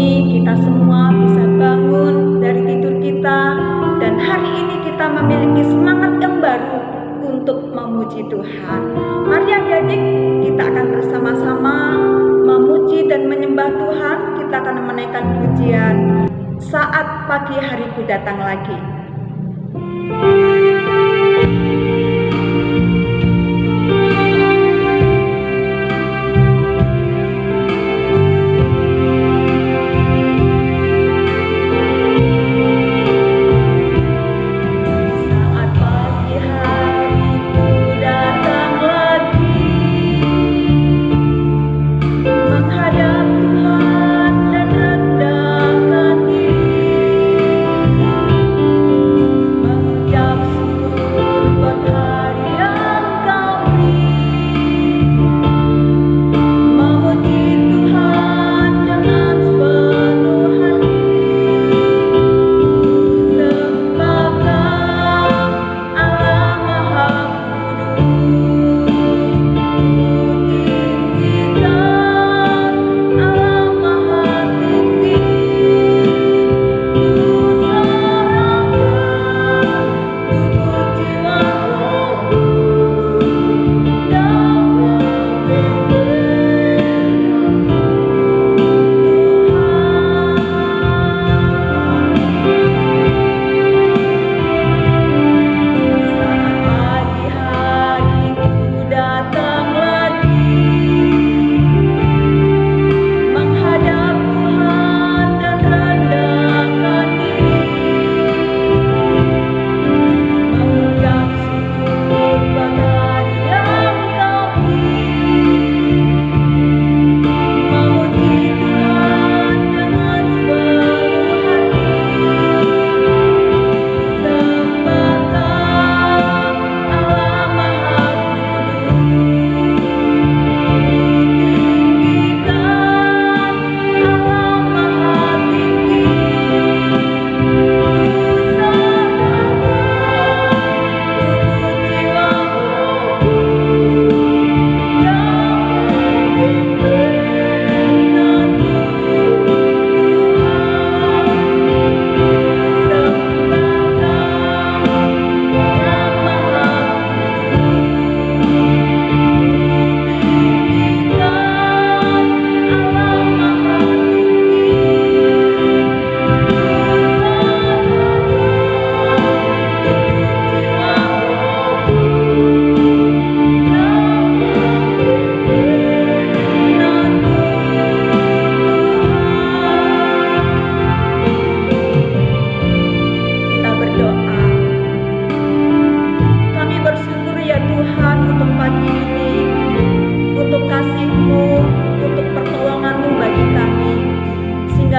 ini kita semua bisa bangun dari tidur kita, dan hari ini kita memiliki semangat yang baru untuk memuji Tuhan. Mari adik-adik, kita akan bersama-sama memuji dan menyembah Tuhan. Kita akan menaikkan pujian Saat Pagi Hariku Datang Lagi.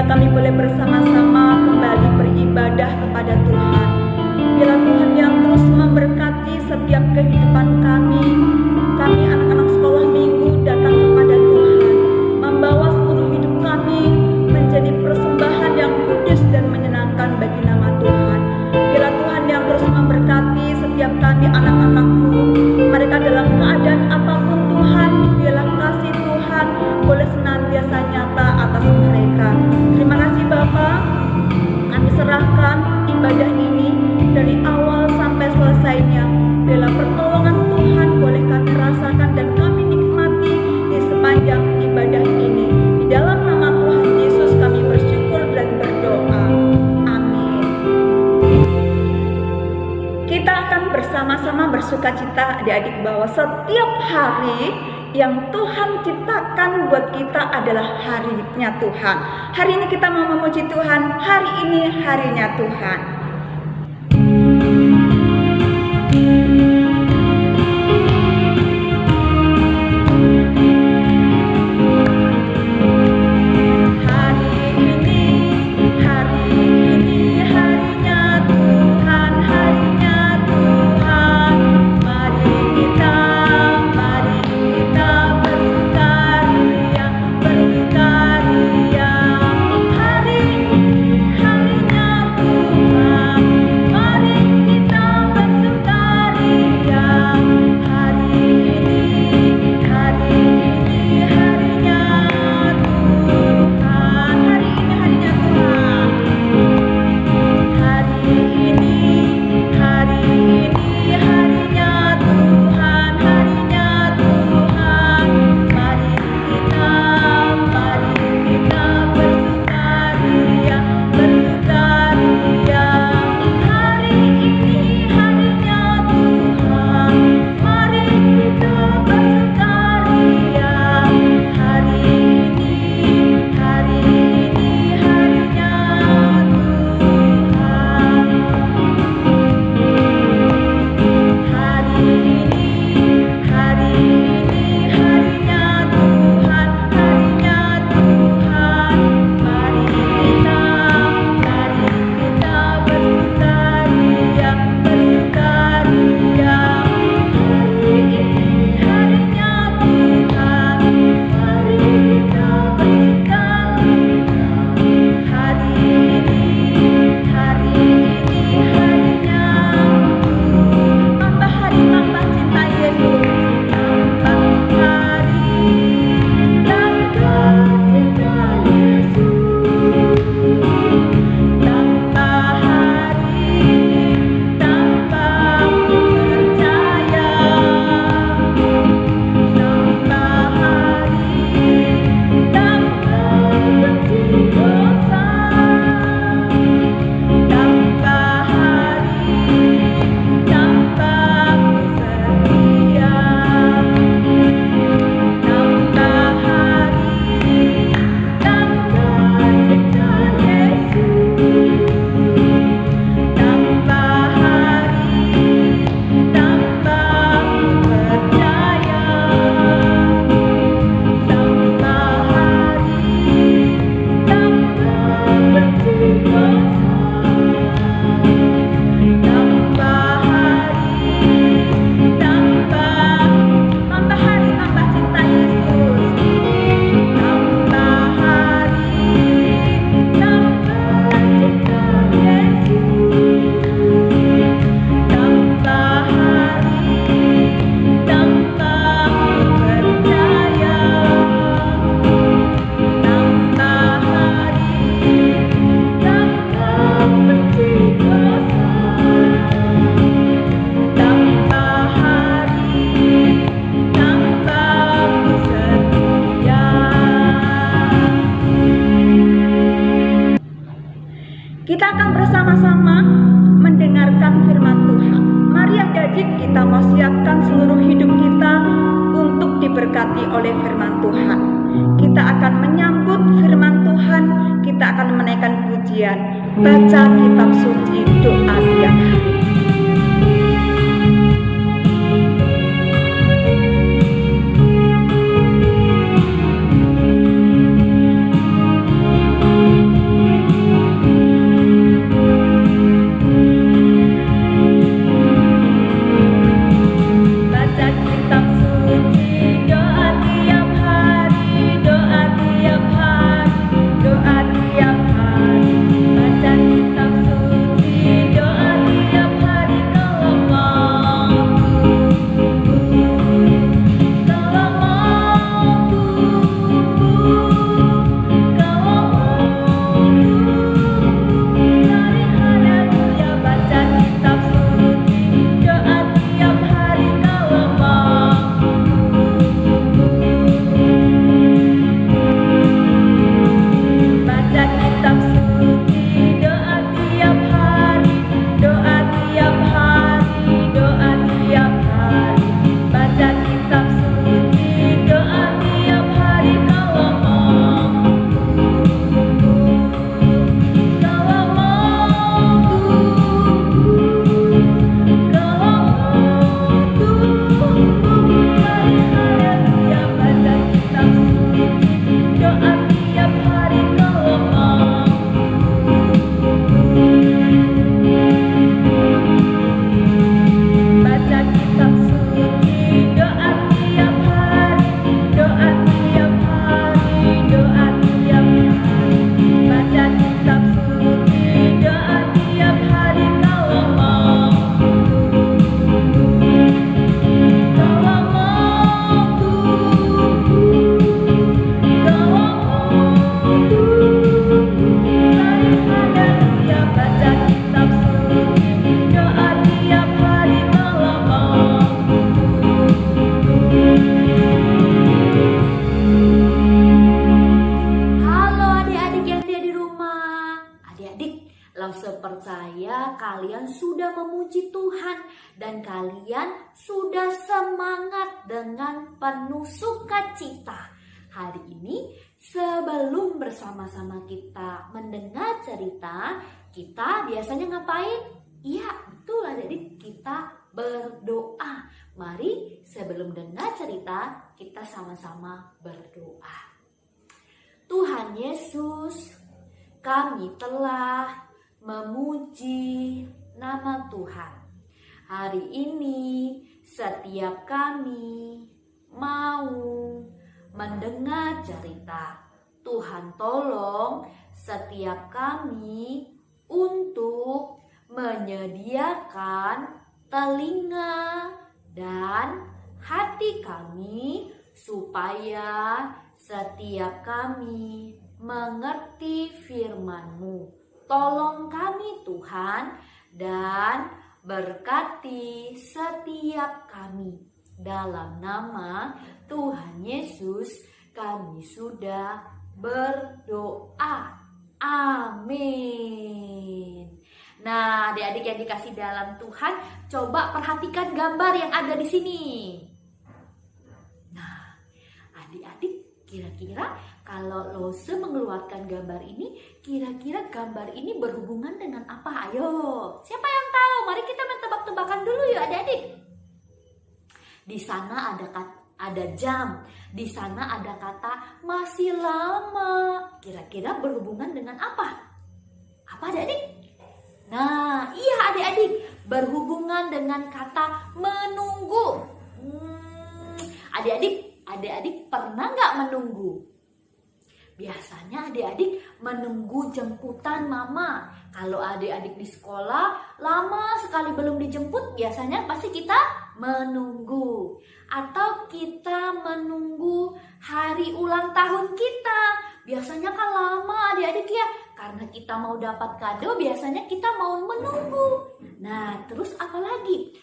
Kami boleh bersama-sama kembali beribadah kepada Tuhan. Biarlah Tuhan yang terus memberkati setiap kehidupan kami. Kami anak-anak sekolah minggu datang kepada Tuhan, membawa seluruh hidup kami menjadi persembahan yang kudus dan menyenangkan bagi nama Tuhan. Biarlah Tuhan yang terus memberkati setiap kami anak-anakmu, mereka dalam keadaan apapun Tuhan. Biarlah kasih Tuhan boleh senantiasa nyata atas mereka. Terima kasih Bapa, kami serahkan ibadah ini dari awal sampai selesainya. Biarlah pertolongan Tuhan boleh kami rasakan dan kami nikmati di sepanjang ibadah ini. Di dalam nama Tuhan Yesus kami bersyukur dan berdoa. Amin. Kita akan bersama-sama bersukacita adik-adik bahwa setiap hari yang Tuhan ciptakan buat kita adalah harinya Tuhan. Hari ini kita mau memuji Tuhan, hari ini harinya Tuhan. Tuhan. Kita akan bersama-sama mendengarkan firman Tuhan. Mari adik-adik kita mau siapkan seluruh hidup kita untuk diberkati oleh firman Tuhan. Kita akan menyambut firman Tuhan, kita akan menaikkan pujian, baca kitab suci, doa tiap hari. Percaya kalian sudah memuji Tuhan dan kalian sudah semangat dengan penuh sukacita. Hari ini sebelum bersama-sama kita mendengar cerita, kita biasanya ngapain? Iya, betul adik-adik, kita berdoa. Mari sebelum dengar cerita, kita sama-sama berdoa. Tuhan Yesus, kami telah memuji nama Tuhan. Hari ini setiap kami mau mendengar cerita. Tuhan tolong setiap kami untuk menyediakan telinga dan hati kami supaya setiap kami mengerti firman-Mu. Tolong kami Tuhan dan berkati setiap kami. Dalam nama Tuhan Yesus kami sudah berdoa. Amin. Nah, adik-adik yang dikasih dalam Tuhan, coba perhatikan gambar yang ada di sini. Nah, adik-adik kira-kira kalau Lose mengeluarkan gambar ini, kira-kira gambar ini berhubungan dengan apa? Ayo, siapa yang tahu? Mari kita tebak-tebakan dulu yuk adik-adik. Di sana ada jam, di sana ada kata masih lama. Kira-kira berhubungan dengan apa? Apa adik-adik? Nah, iya adik-adik, berhubungan dengan kata menunggu. Adik-adik pernah nggak menunggu? Biasanya adik-adik menunggu jemputan mama. Kalau adik-adik di sekolah lama sekali belum dijemput, biasanya pasti kita menunggu. Atau kita menunggu hari ulang tahun kita. Biasanya kan lama adik-adik ya, karena kita mau dapat kado biasanya kita mau menunggu. Nah, terus apa lagi?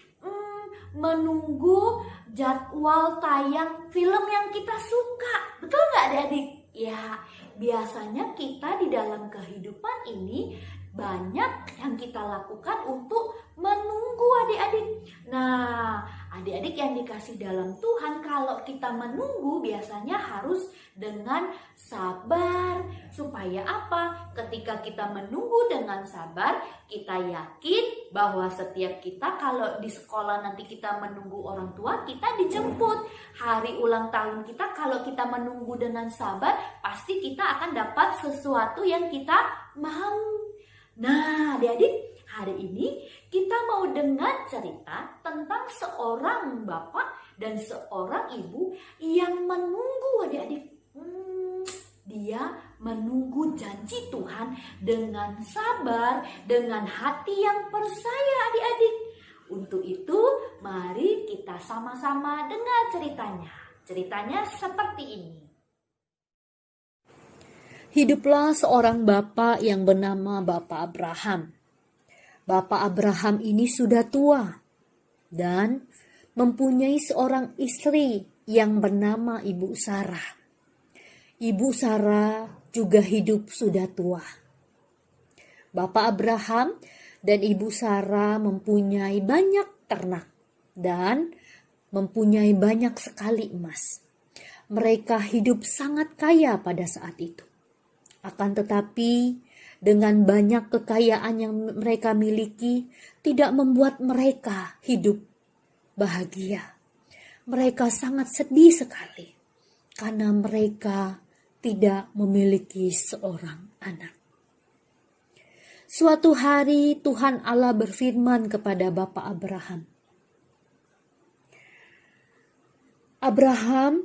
Menunggu jadwal tayang film yang kita suka. Betul nggak adik-adik? Ya, biasanya kita di dalam kehidupan ini banyak yang kita lakukan untuk menunggu adik-adik. Nah, adik-adik yang dikasih dalam Tuhan, kalau kita menunggu biasanya harus dengan sabar. Supaya apa? Ketika kita menunggu dengan sabar, kita yakin bahwa setiap kita kalau di sekolah nanti kita menunggu orang tua, kita dijemput. Hari ulang tahun kita kalau kita menunggu dengan sabar, pasti kita akan dapat sesuatu yang kita mau. Nah, adik-adik, hari ini kita mau dengar cerita tentang seorang bapak dan seorang ibu yang menunggu adik-adik. Dia menunggu janji Tuhan dengan sabar, dengan hati yang percaya adik-adik. Untuk itu, mari kita sama-sama dengar ceritanya. Ceritanya seperti ini. Hiduplah seorang bapak yang bernama Bapak Abraham. Bapak Abraham ini sudah tua dan mempunyai seorang istri yang bernama Ibu Sarah. Ibu Sarah juga hidup sudah tua. Bapak Abraham dan Ibu Sarah mempunyai banyak ternak dan mempunyai banyak sekali emas. Mereka hidup sangat kaya pada saat itu. Akan tetapi, dengan banyak kekayaan yang mereka miliki, tidak membuat mereka hidup bahagia. Mereka sangat sedih sekali, karena mereka tidak memiliki seorang anak. Suatu hari Tuhan Allah berfirman kepada Bapak Abraham, "Abraham,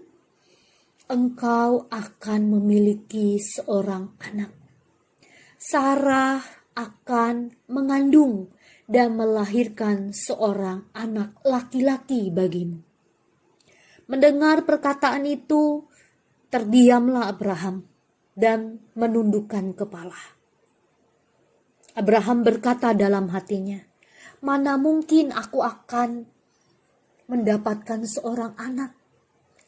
engkau akan memiliki seorang anak. Sarah akan mengandung dan melahirkan seorang anak laki-laki bagimu." Mendengar perkataan itu, terdiamlah Abraham dan menundukkan kepala. Abraham berkata dalam hatinya, "Mana mungkin aku akan mendapatkan seorang anak?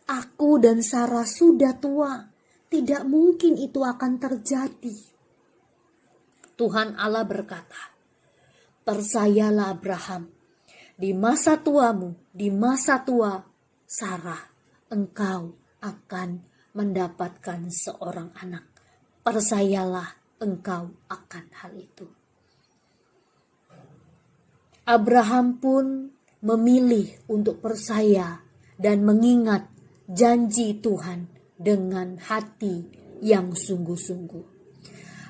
Aku dan Sarah sudah tua, tidak mungkin itu akan terjadi." Tuhan Allah berkata, "Percayalah Abraham, di masa tuamu, di masa tua Sarah, engkau akan mendapatkan seorang anak. Percayalah engkau akan hal itu." Abraham pun memilih untuk percaya dan mengingat janji Tuhan dengan hati yang sungguh-sungguh.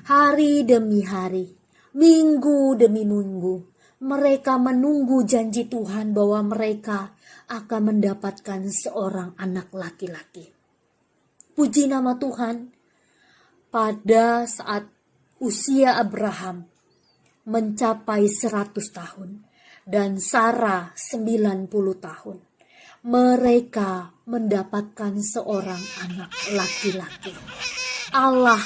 Hari demi hari, minggu demi minggu, mereka menunggu janji Tuhan bahwa mereka akan mendapatkan seorang anak laki-laki. Puji nama Tuhan, pada saat usia Abraham mencapai 100 tahun dan Sarah 90 tahun, mereka mendapatkan seorang anak laki-laki. Allah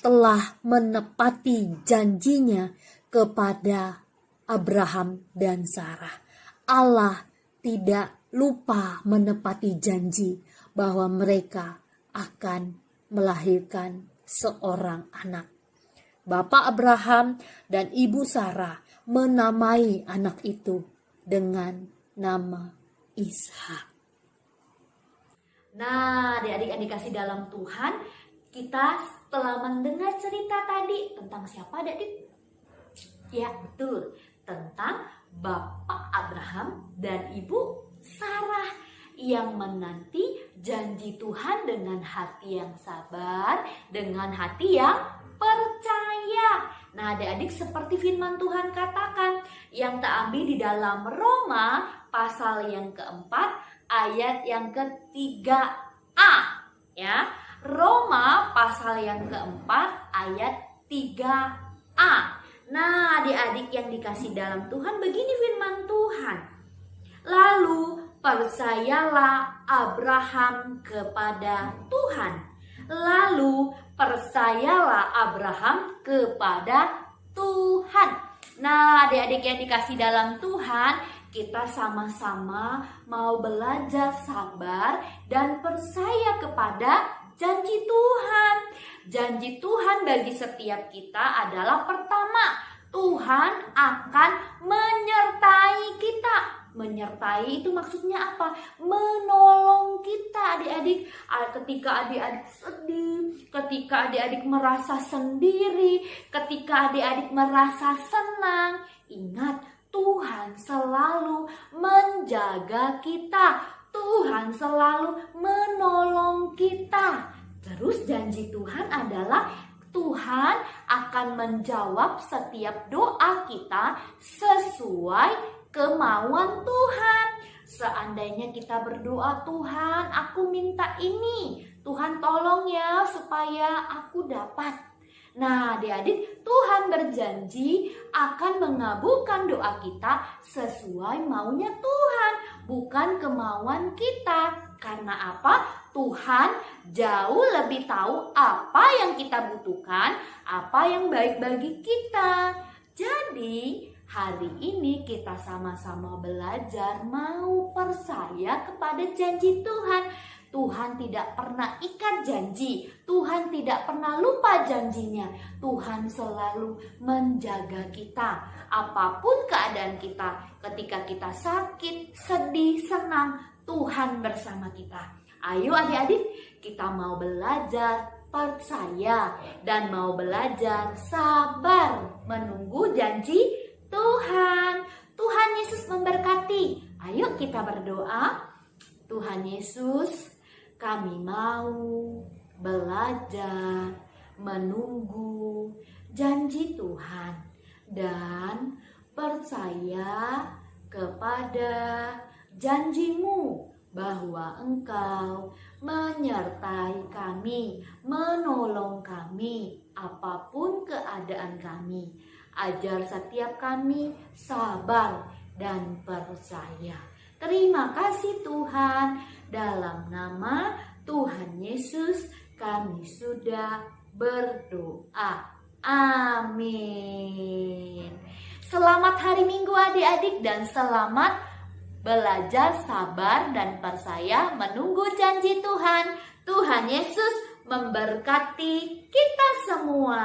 telah menepati janjinya kepada Abraham dan Sarah. Allah tidak lupa menepati janji bahwa mereka akan melahirkan seorang anak. Bapak Abraham dan Ibu Sarah menamai anak itu dengan nama Ishak. Nah, adik-adik yang dikasih dalam Tuhan, kita telah mendengar cerita tadi tentang siapa adik-adik? Ya, betul. Tentang Bapak Abraham dan Ibu Sarah yang menanti janji Tuhan dengan hati yang sabar, dengan hati yang percaya. Nah, adik-adik, seperti firman Tuhan katakan yang terambil di dalam Roma pasal yang keempat ayat yang ke-3a, ya. Roma pasal yang keempat ayat 3a. Nah, adik-adik yang dikasih dalam Tuhan, begini firman Tuhan. "Lalu percayalah Abraham kepada Tuhan. Lalu percayalah Abraham kepada Tuhan." Nah, adik-adik yang dikasih dalam Tuhan, kita sama-sama mau belajar sabar dan percaya kepada Janji Tuhan. Janji Tuhan bagi setiap kita adalah pertama, Tuhan akan menyertai kita. Menyertai itu maksudnya apa? Menolong kita adik-adik. Ketika adik-adik sedih, ketika adik-adik merasa sendiri, ketika adik-adik merasa senang, ingat Tuhan selalu menjaga kita. Tuhan selalu menolong kita. Terus janji Tuhan adalah Tuhan akan menjawab setiap doa kita sesuai kemauan Tuhan. Seandainya kita berdoa, Tuhan aku minta ini, Tuhan tolong ya supaya aku dapat. Nah adik-adik, Tuhan berjanji akan mengabulkan doa kita sesuai maunya Tuhan, bukan kemauan kita. Karena apa? Tuhan jauh lebih tahu apa yang kita butuhkan, apa yang baik bagi kita. Jadi hari ini kita sama-sama belajar mau percaya kepada janji Tuhan. Tuhan tidak pernah ikat janji, Tuhan tidak pernah lupa janjinya. Tuhan selalu menjaga kita. Apapun keadaan kita, ketika kita sakit, sedih, senang, Tuhan bersama kita. Ayo adik-adik, kita mau belajar percaya dan mau belajar sabar menunggu janji Tuhan. Tuhan Yesus memberkati. Ayo kita berdoa. Tuhan Yesus, kami mau belajar menunggu janji Tuhan dan percaya kepada janji-Mu bahwa Engkau menyertai kami, menolong kami apapun keadaan kami. Ajar setiap kami sabar dan percaya. Terima kasih Tuhan, dalam nama Tuhan Yesus kami sudah berdoa. Amin. Selamat hari Minggu adik-adik dan selamat belajar sabar dan percaya menunggu janji Tuhan. Tuhan Yesus memberkati kita semua.